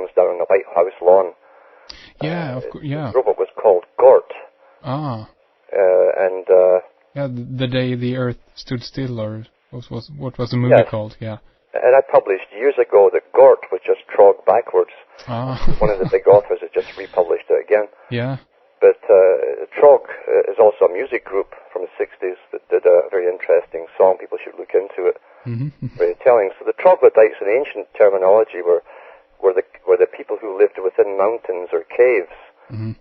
programs down on the White House lawn. Yeah, of course. Yeah. The robot was called Gort. Ah. And yeah, the day the Earth stood still, or what was the movie called? Yeah. And I published years ago that Gort was just Trog backwards. Ah. One of the big authors has just republished it again. Yeah. But Trog is also a music group from the 60s that did a very interesting song. People should look into it. Mm-hmm. Very telling. So the troglodytes in ancient terminology were the people who lived within mountains or caves,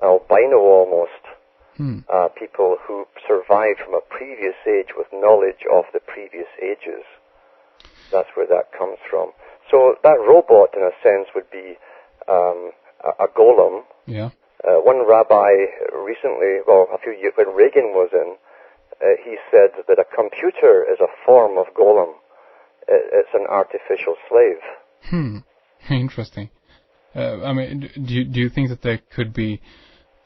albino almost, people who survived from a previous age with knowledge of the previous ages. That's where that comes from. So that robot, in a sense, would be a golem. Yeah. One rabbi recently, well, a few years when Reagan was in, he said that a computer is a form of golem. It's an artificial slave. Interesting. I mean, do you think that they could be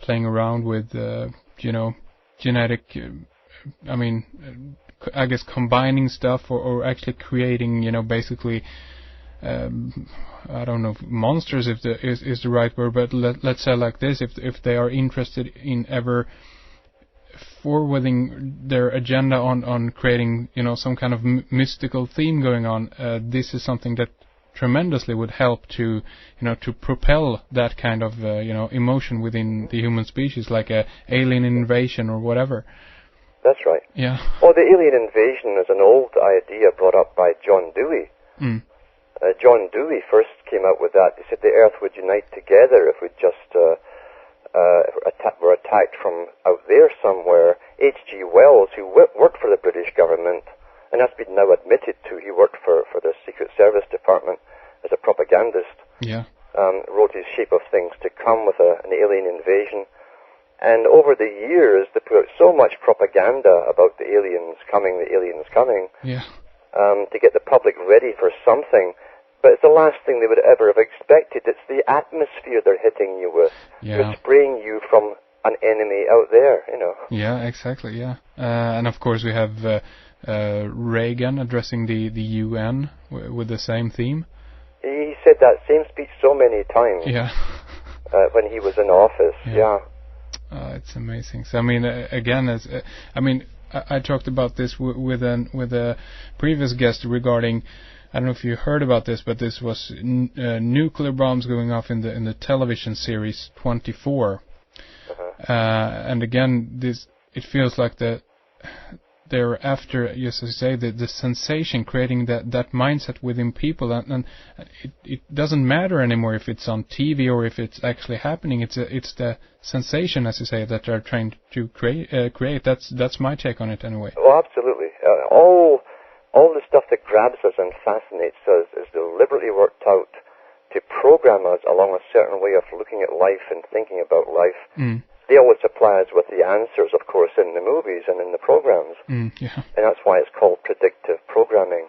playing around with, genetic? I guess combining stuff, or actually creating, basically, I don't know if monsters is the right word, but let's say like this: if they are interested in ever forwarding their agenda on creating, some kind of mystical theme going on, this is something that tremendously would help to propel that kind of emotion within the human species, like a alien invasion or whatever. That's right. Yeah. Well, the alien invasion is an old idea brought up by John Dewey. John Dewey first came out with that. He said the Earth would unite together if we just were attacked from out there somewhere. H.G. Wells, who worked for the British government, and that's been now admitted to, he worked for the Secret Service Department as a propagandist, wrote his Shape of Things to Come with an alien invasion. And over the years, they put out so much propaganda about the aliens coming, to get the public ready for something. But it's the last thing they would ever have expected. It's the atmosphere they're hitting you with. They're spraying you from an enemy out there, Yeah, exactly, yeah. And of course we have Reagan addressing the UN with the same theme. He said that same speech so many times. Yeah. When he was in office, it's amazing. So I mean, again, I talked about this with a previous guest regarding, I don't know if you heard about this, but this was nuclear bombs going off in the television series 24. And again, it feels like they're after, yes, I say, the sensation, creating that mindset within people, and it doesn't matter anymore if it's on TV or if it's actually happening. It's the sensation, as you say, that they're trying to create. That's my take on it anyway. Well, absolutely. All the stuff that grabs us and fascinates us is deliberately worked out to program us along a certain way of looking at life and thinking about life. They always supply us with the answers, of course, in the movies and in the programs. And that's why it's called predictive programming.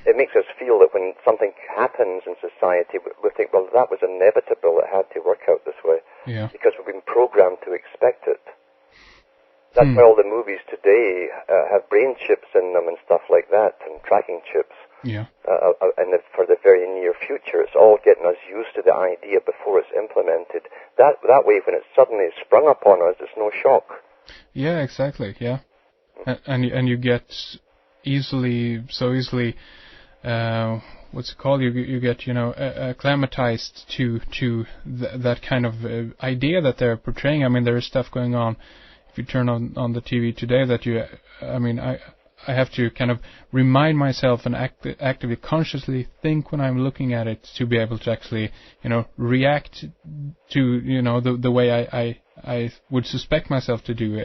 It makes us feel that when something happens in society, we think, well, that was inevitable. It had to work out this way. Because we've been programmed to expect it. That's why all the movies today have brain chips in them and stuff like that, and tracking chips. And for the very near future, it's all getting us used to the idea before it's implemented. That way, when it's suddenly sprung upon us, it's no shock. Yeah, exactly. Yeah, and you get easily, what's it called? You get acclimatized to that kind of idea that they're portraying. I mean, there is stuff going on. If you turn on the TV today, that I have to kind of remind myself and actively, consciously think when I'm looking at it to be able to actually, react to, the way I would suspect myself to do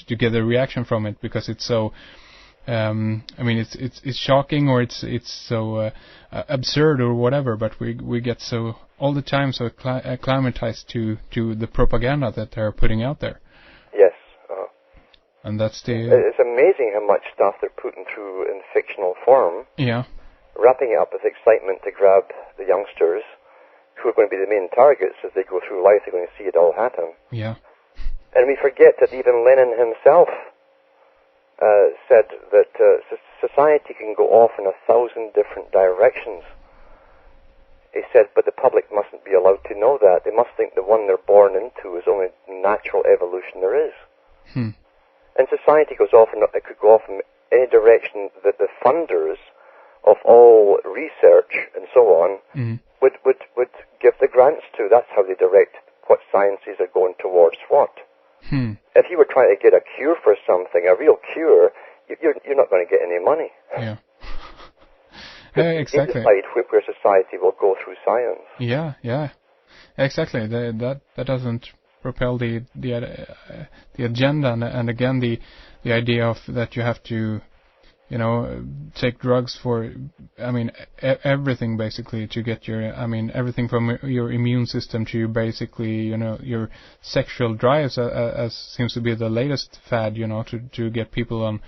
to get a reaction from it, because it's so, it's shocking, or it's so absurd or whatever, but we get so all the time so acclimatized to the propaganda that they're putting out there. Yes. And that's It's amazing how much stuff they're putting through in fictional form. Wrapping it up with excitement to grab the youngsters, who are going to be the main targets as they go through life. They're going to see it all happen. And we forget that even Lenin himself said that society can go off in 1,000 different directions. he said, but the public mustn't be allowed to know that. They must think the one they're born into is only natural evolution there is. And society goes off, and it could go off in any direction that the funders of all research and so on would give the grants to. That's how they direct what sciences are going towards what. If you were trying to get a cure for something, a real cure, you're not going to get any money. Yeah. Exactly. They decide where society will go through science. Yeah. Exactly. That doesn't propel the agenda, and again the idea of that you have to, take drugs for, everything basically to get your, everything from your immune system to basically, your sexual drives, as seems to be the latest fad, to get people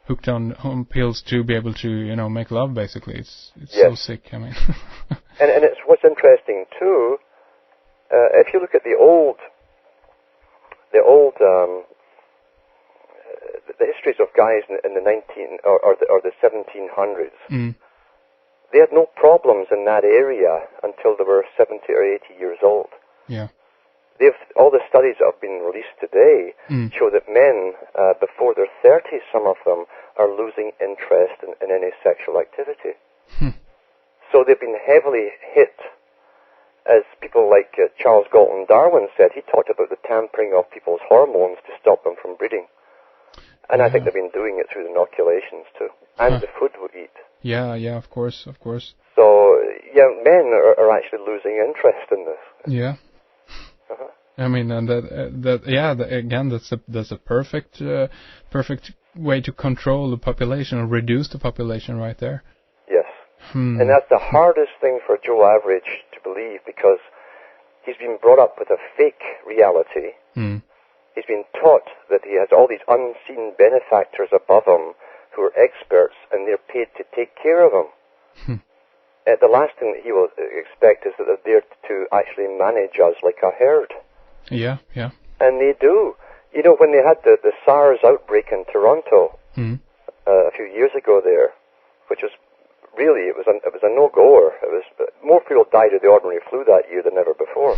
hooked on pills to be able to, make love basically. It's yes. So sick, and it's what's interesting too, if you look at the histories of guys in the 1700s, they had no problems in that area until they were 70 or 80 years old. Yeah. All the studies that have been released today show that men, before their 30s, some of them, are losing interest in any sexual activity. So they've been heavily hit. As people like Charles Galton Darwin said, he talked about the tampering of people's hormones to stop them from breeding. And I think they've been doing it through inoculations too, and the food we eat. Yeah, of course. So, men are actually losing interest in this. Yeah. And that's a perfect way to control the population or reduce the population right there. Yes. And that's the hardest thing for Joe Average to believe, because he's been brought up with a fake reality. He's been taught that he has all these unseen benefactors above him who are experts, and they're paid to take care of him. The last thing that he will expect is that they're there to actually manage us like a herd. Yeah. And they do. When they had the SARS outbreak in Toronto a few years ago there, which was really, it was a no-goer. It was more people died of the ordinary flu that year than ever before.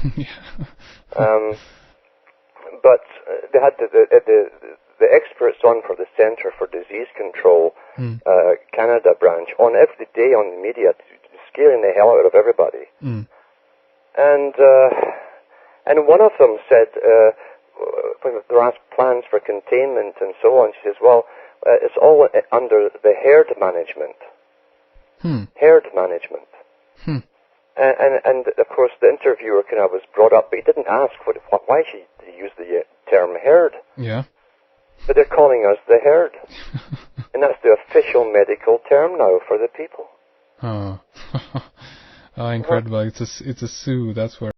But they had the experts on for the Centre for Disease Control Canada branch on every day on the media, scaring the hell out of everybody. And one of them said, when they were asked plans for containment and so on, she says, well, it's all under the herd management. Herd management. And of course the interviewer kind of was brought up, but he didn't ask why she used the term herd. Yeah. But they're calling us the herd. And that's the official medical term now for the people. Incredible. It's a zoo, that's where